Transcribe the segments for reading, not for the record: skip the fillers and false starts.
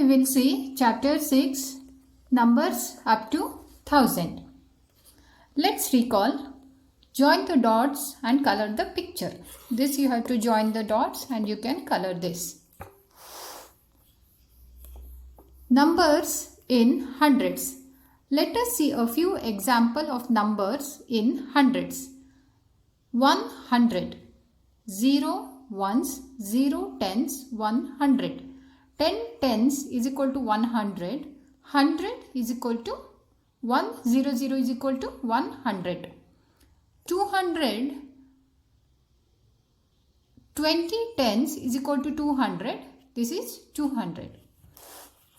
will see chapter 6, numbers up to 1000. Let's recall. Join the dots and color the picture. This you have to join the dots and you can color this. Numbers in hundreds. Let us see a few examples of numbers in hundreds. 100. 0 ones, 0 tens, 100. 10 tens is equal to 100. 100 is equal to 100 is equal to 100. 200. 20 tens is equal to 200. This is 200.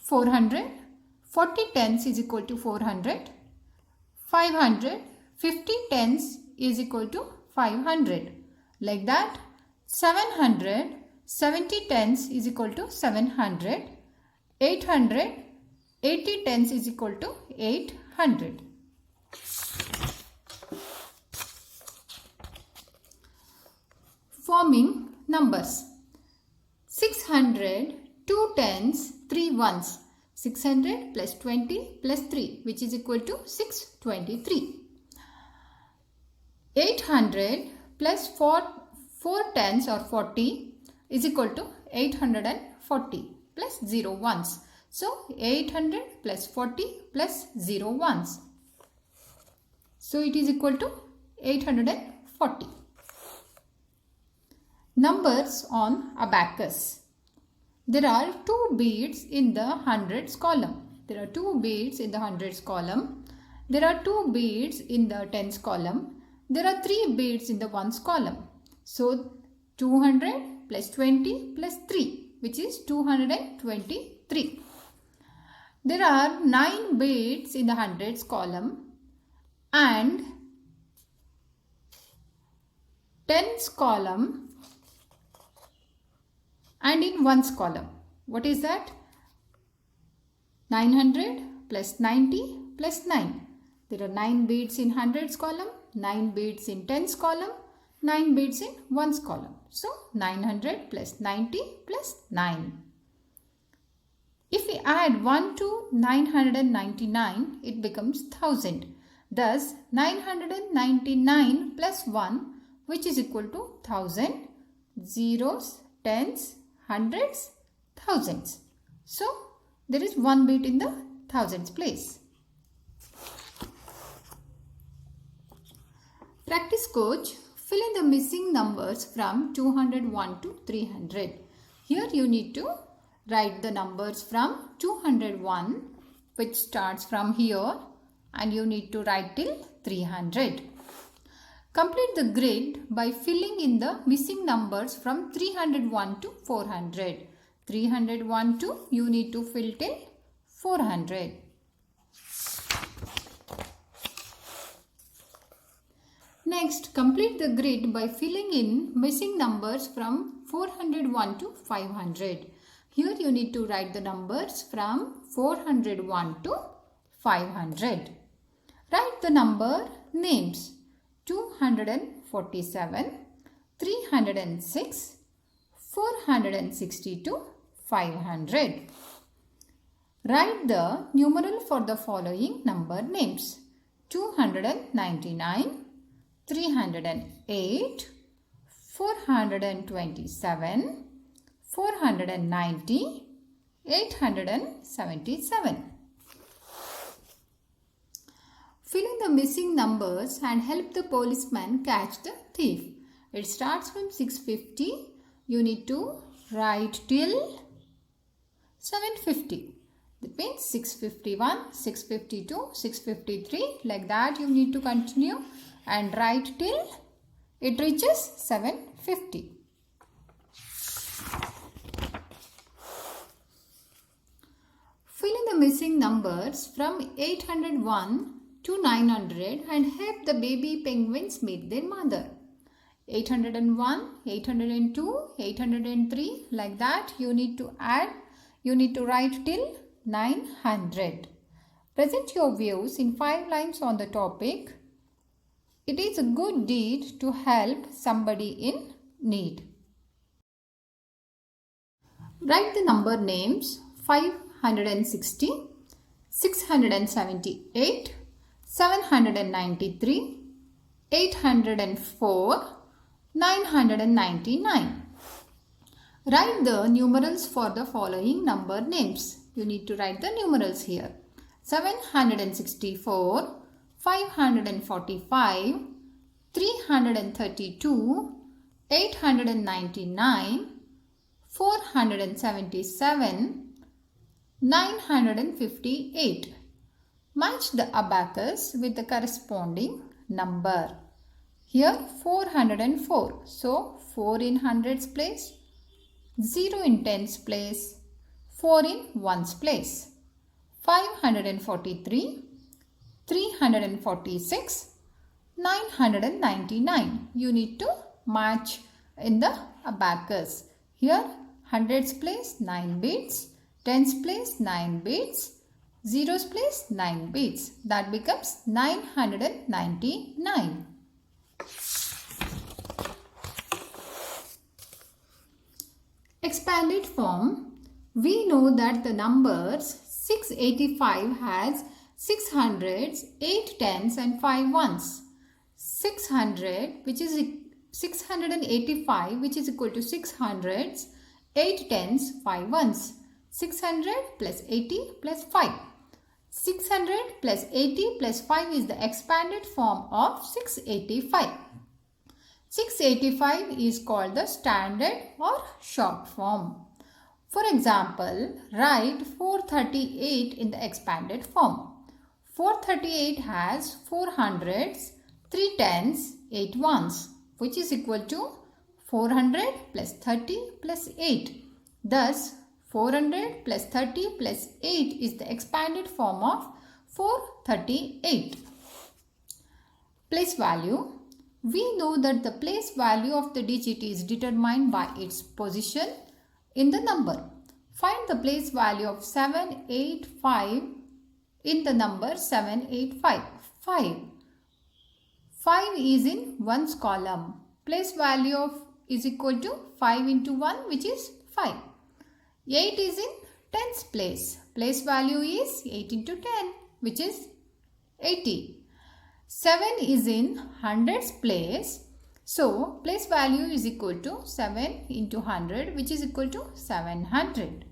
400. 40 tens is equal to 400. 500. 50 tens is equal to 500. Like that. 700. 70 tens is equal to 700. 800. 80 tens is equal to 800. Forming numbers. 600, 2 tens, 3 ones. 600 plus 20 plus 3, which is equal to 623. 800 plus 4 tens or 40 is equal to 840 plus 0 ones. So 800 plus 40 plus 0 ones. So it is equal to 840. Numbers on abacus. There are 2 beads in the hundreds column. There are 2 beads in the hundreds column. There are 2 beads in the tens column. There are 3 beads in the ones column. So 200 plus 20 plus 3, which is 223. There are 9 beads in the hundreds column and tens column and in ones column. What is that? 900 plus 90 plus 9. There are 9 beads in hundreds column, 9 beads in tens column, 9 beads in ones column. So 900 plus 90 plus 9. If we add 1 to 999, it becomes 1000. Thus 999 plus 1, which is equal to 1000, zeros, tens, hundreds, thousands. So there is 1 bit in the thousands place. Practice coach, fill in the missing numbers from 201 to 300. Here you need to write the numbers from 201, which starts from here, and you need to write till 300. Complete the grid by filling in the missing numbers from 301 to 400. 301 to you need to fill till 400. Next, complete the grid by filling in missing numbers from 401 to 500. Here you need to write the numbers from 401 to 500. Write the number names. 247, 306, 462, 500. Write the numeral for the following number names. 299, 308, 427, 490, 877. Fill in the missing numbers and help the policeman catch the thief. It starts from 650. You need to write till 750. That means 651, 652, 653. Like that you need to continue and write till it reaches 750. Fill in the missing numbers from 801 to 900 and help the baby penguins meet their mother. 801, 802, 803, like that you need to add, you need to write till 900. Present your views in 5 lines on the topic. It is a good deed to help somebody in need. Write the number names 500, 660, 678, 793, 804, 999. Write the numerals for the following number names. You need to write the numerals here. 764, 545, 332, 899, 477, 958. Match the abacus with the corresponding number. Here 404. So 4 in hundreds place, 0 in tens place, 4 in ones place. 543, 346, 999. You need to match in the abacus. Here hundreds place 9 beads, tens place 9 beads, zeros place 9 beads. That becomes 999. Expanded form. We know that the numbers 685 has 6 hundreds, 8 tens and 5 ones. 600 which is 685 which is equal to 6 hundreds, 8 tens, 5 ones. 600 plus 80 plus 5. 600 plus 80 plus 5 is the expanded form of 685. 685 is called the standard or short form. For example, write 438 in the expanded form. 438 has 4 hundreds, 3 tens, 8 ones, which is equal to 400 plus 30 plus 8. Thus, 400 plus 30 plus 8 is the expanded form of 438. Place value. We know that the place value of the digit is determined by its position in the number. Find the place value of 785 in the number 785. 5. 5 is in ones column. Place value of is equal to 5 into 1 which is 5. 8 is in tens place. Place value is 8 into 10 which is 80. 7 is in hundreds place. So, place value is equal to 7 into 100 which is equal to 700.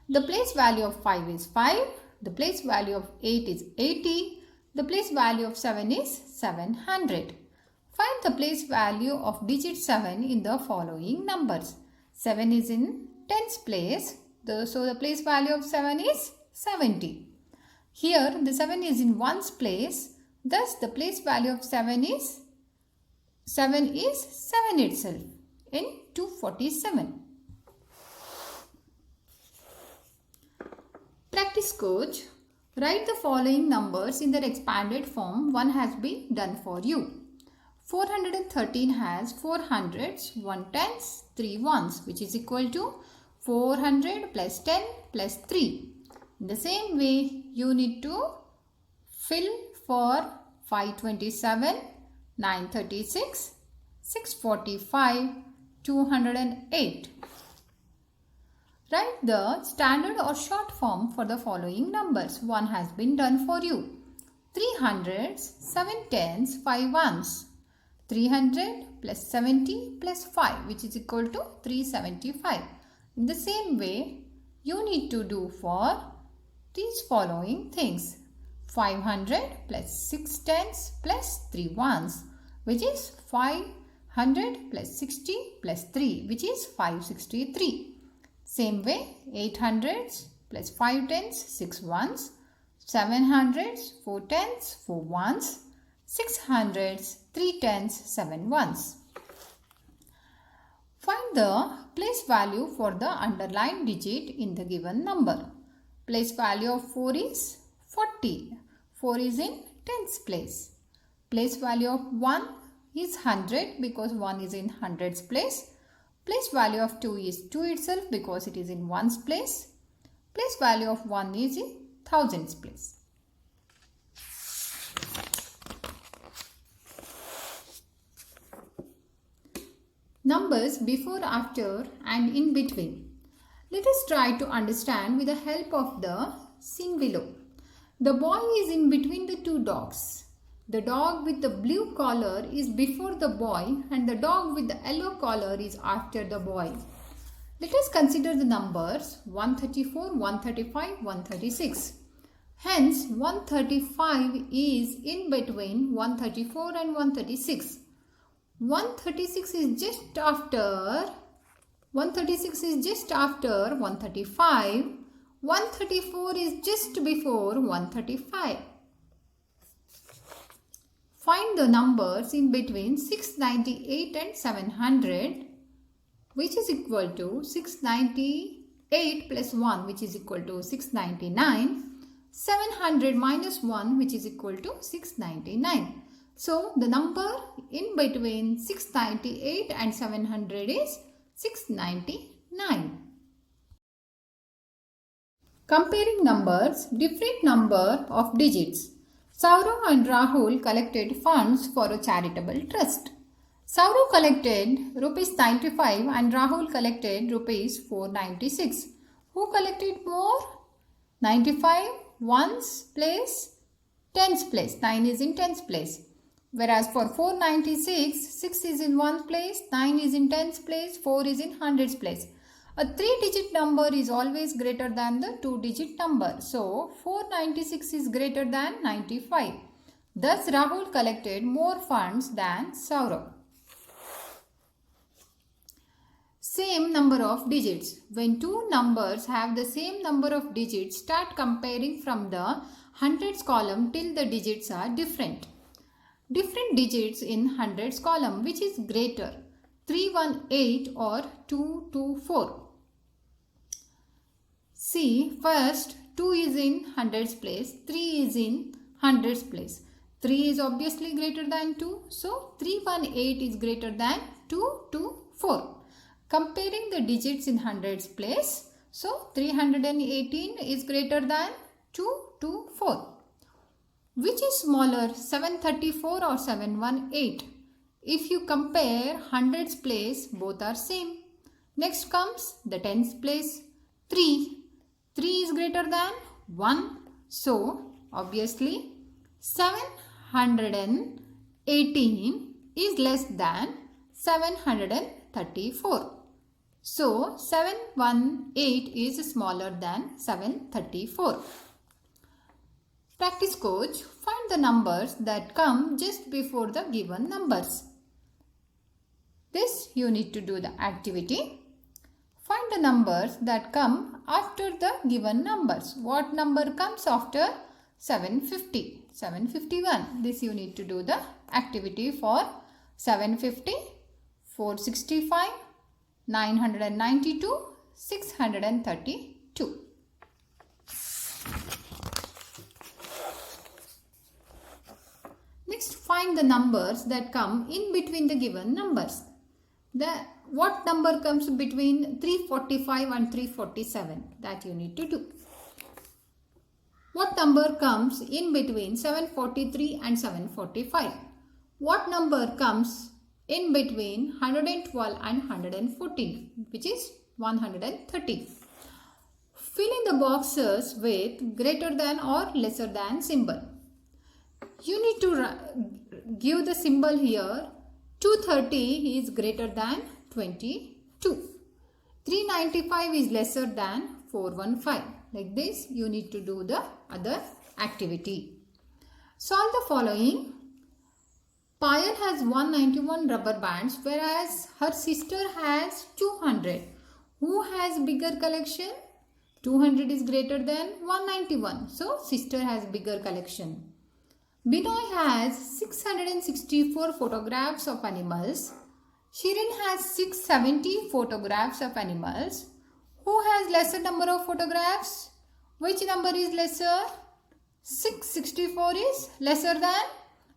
The place value of 5 is 5. The place value of 8 is 80. The place value of 7 is 700. Find the place value of digit 7 in the following numbers. 7 is in tens place. So, the place value of 7 is 70. Here the 7 is in ones place. Thus the place value of 7 is 7 itself in 247. Practice coach. Write the following numbers in their expanded form. One has been done for you. 413 has 4 hundreds, 1 tens, 3 ones which is equal to 400 plus 10 plus 3. In the same way, you need to fill for 527, 936, 645, 208. Write the standard or short form for the following numbers. One has been done for you. 3 hundreds, 7 tens, 5 ones. 300 plus 70 plus 5 which is equal to 375. In the same way, you need to do for these following things. 500 plus 6 tens plus 3 ones which is 500 plus 60 plus 3 which is 563. Same way 800s plus 5 tens 6 ones, 700s 4 tens 4 ones, 600s 3 tens 7 ones. Find the place value for the underlined digit in the given number. Place value of 4 is 40. 4 is in tens place. Place value of 1 is 100 because 1 is in hundreds place. Place value of 2 is 2 itself because it is in ones place. Place value of 1 is in thousands place. Numbers before, after and in between. Let us try to understand with the help of the scene below. The boy is in between the two dogs. The dog with the blue collar is before the boy and the dog with the yellow collar is after the boy. Let us consider the numbers 134, 135, 136. Hence, 135 is in between 134 and 136. 136 is just after 135. 134 is just before 135. Find the numbers in between 698 and 700, which is equal to 698 plus 1, which is equal to 699. 700 minus 1, which is equal to 699. So, the number in between 698 and 700 is 699. Comparing numbers, different number of digits. Saurav and Rahul collected funds for a charitable trust. Saurav collected rupees 95 and Rahul collected rupees 496. Who collected more? 95 ones place, tens place. 9 is in tens place. Whereas for 496, 6 is in ones place, 9 is in tens place, 4 is in hundreds place. A 3-digit number is always greater than the 2-digit number. So, 496 is greater than 95. Thus, Rahul collected more funds than Saurav. Same number of digits. When two numbers have the same number of digits, start comparing from the hundreds column till the digits are different. Different digits in hundreds column, which is greater, 318 or 224. See, first 2 is in hundreds place, 3 is in hundreds place. 3 is obviously greater than 2, so 318 is greater than 224. Comparing the digits in hundreds place, so 318 is greater than 224. Which is smaller, 734 or 718? If you compare hundreds place, both are same. Next comes the tens place, 3. 3 is greater than 1. So, obviously, 718 is less than 734. So, 718 is smaller than 734. Practice coach, find the numbers that come just before the given numbers. This you need to do the activity. Find the numbers that come after the given numbers. What number comes after 750? 751. This you need to do the activity for 750, 465, 992, 632. Next, find the numbers that come in between the given numbers. What number comes between 345 and 347? That you need to do. What number comes in between 743 and 745? What number comes in between 112 and 114, which is 130? Fill in the boxes with greater than or lesser than symbol. You need to give the symbol here. 230 is greater than 22. 395 is lesser than 415. Like this, you need to do the other activity. Solve the following. Payal has 191 rubber bands, whereas her sister has 200. Who has bigger collection? 200 is greater than 191. So, sister has bigger collection. Binoy has 664 photographs of animals. Shirin has 670 photographs of animals. Who has lesser number of photographs? Which number is lesser? 664 is lesser than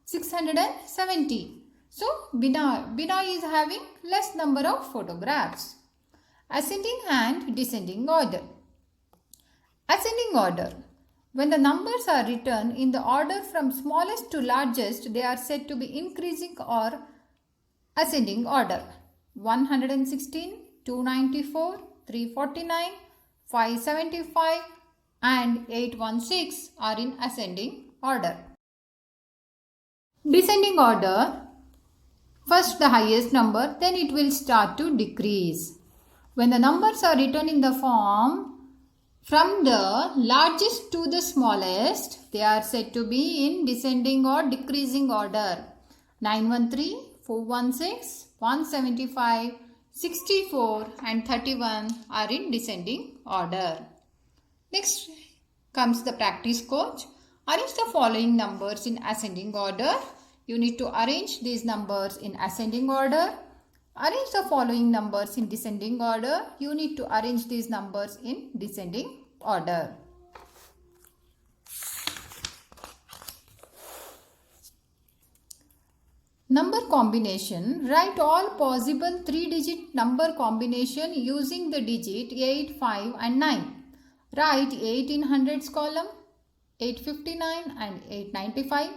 670. So, Binoy is having less number of photographs. Ascending and descending order. Ascending order. When the numbers are written in the order from smallest to largest, they are said to be increasing or ascending order. 116, 294, 349, 575 and 816 are in ascending order. Descending order, first the highest number, then it will start to decrease. When the numbers are written in the form from the largest to the smallest, they are said to be in descending or decreasing order. 913, 416, 175, 64 and 31 are in descending order. Next comes the practice coach. Arrange the following numbers in ascending order. You need to arrange these numbers in ascending order. Arrange the following numbers in descending order. You need to arrange these numbers in descending order. Number combination. Write all possible 3-digit number combination using the digit 8, 5 and 9. Write 8 in hundreds column, 859 and 895.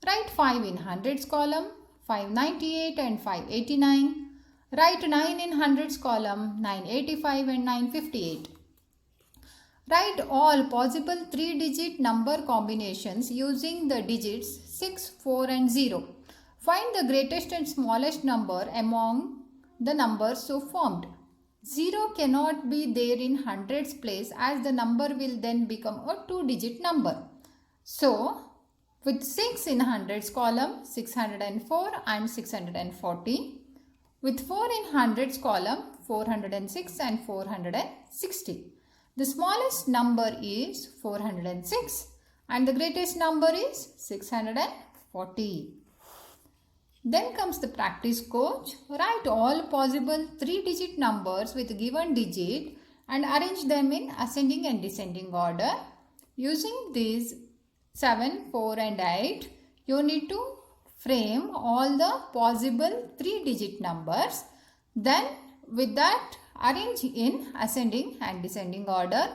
Write 5 in hundreds column, 598 and 589. Write 9 in hundreds column, 985 and 958. Write all possible 3-digit number combinations using the digits 6, 4 and 0. Find the greatest and smallest number among the numbers so formed. 0 cannot be there in hundreds place as the number will then become a 2-digit number. So, with 6 in hundreds column, 604 and 640. With 4 in hundreds column, 406 and 460. The smallest number is 406 and the greatest number is 640. Then comes the practice coach. Write all possible 3-digit numbers with given digit and arrange them in ascending and descending order. Using these 7, 4 and 8, you need to frame all the possible 3-digit numbers. Then with that arrange in ascending and descending order.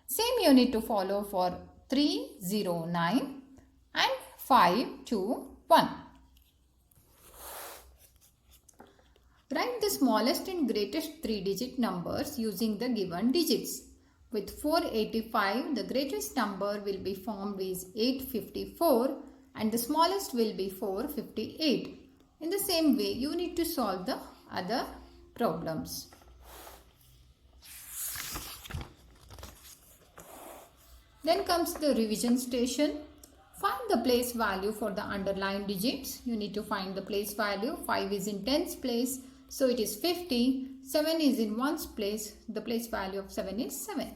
Same you need to follow for 3, 0, 9 and 5, 2, 1. Write the smallest and greatest 3-digit numbers using the given digits. With 485, the greatest number will be formed is 854 and the smallest will be 458. In the same way, you need to solve the other problems. Then comes the revision station. Find the place value for the underlined digits. You need to find the place value. 5 is in tens place, so it is 50. 7 is in ones place. The place value of 7 is 7.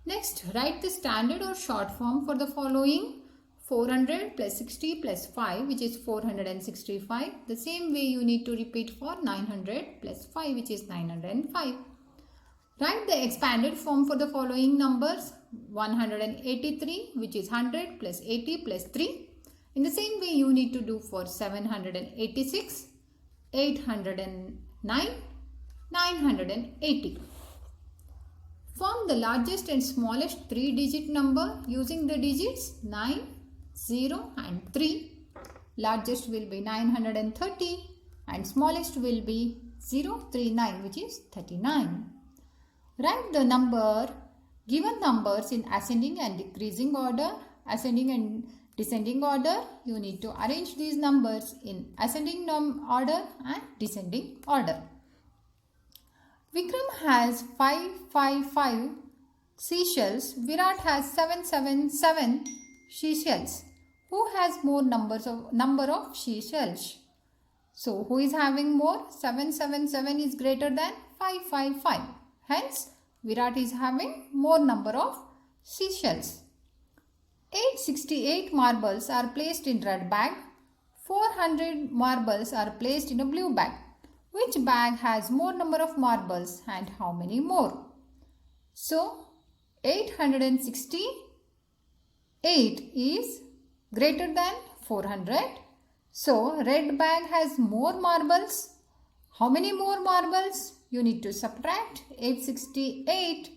Next, write the standard or short form for the following. 400 plus 60 plus 5, which is 465. The same way you need to repeat for 900 plus 5, which is 905. Write the expanded form for the following numbers. 183, which is 100 plus 80 plus 3. In the same way you need to do for 786, 809, 980. Form the largest and smallest 3-digit number using the digits 9, 0 and 3. Largest will be 930 and smallest will be 039, which is 39. Write the given numbers in ascending and decreasing order. Ascending and descending order, you need to arrange these numbers in ascending order and descending order. Vikram has 555 seashells. Virat has 777 seashells. Who has more number of seashells? So, who is having more? 777 is greater than 555. Hence, Virat is having more number of seashells. 868 marbles are placed in red bag. 400 marbles are placed in a blue bag. Which bag has more number of marbles and how many more? So, 868 is greater than 400. So, red bag has more marbles. How many more marbles? You need to subtract 868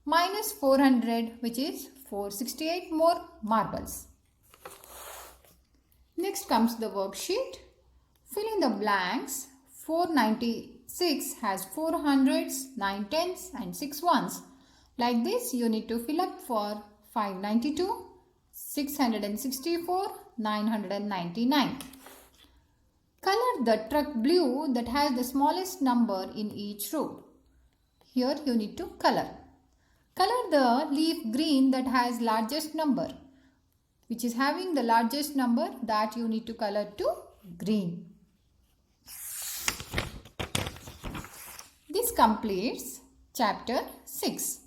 minus 400, which is 468 more marbles. Next comes the worksheet. Fill in the blanks. 496 6 has 4 hundreds, 9 tens and 6 ones. Like this, you need to fill up for 592, 664, 999. Color the truck blue that has the smallest number in each row. Here you need to color. Color the leaf green that has largest number, which is having the largest number, that you need to color to green. This completes chapter 6.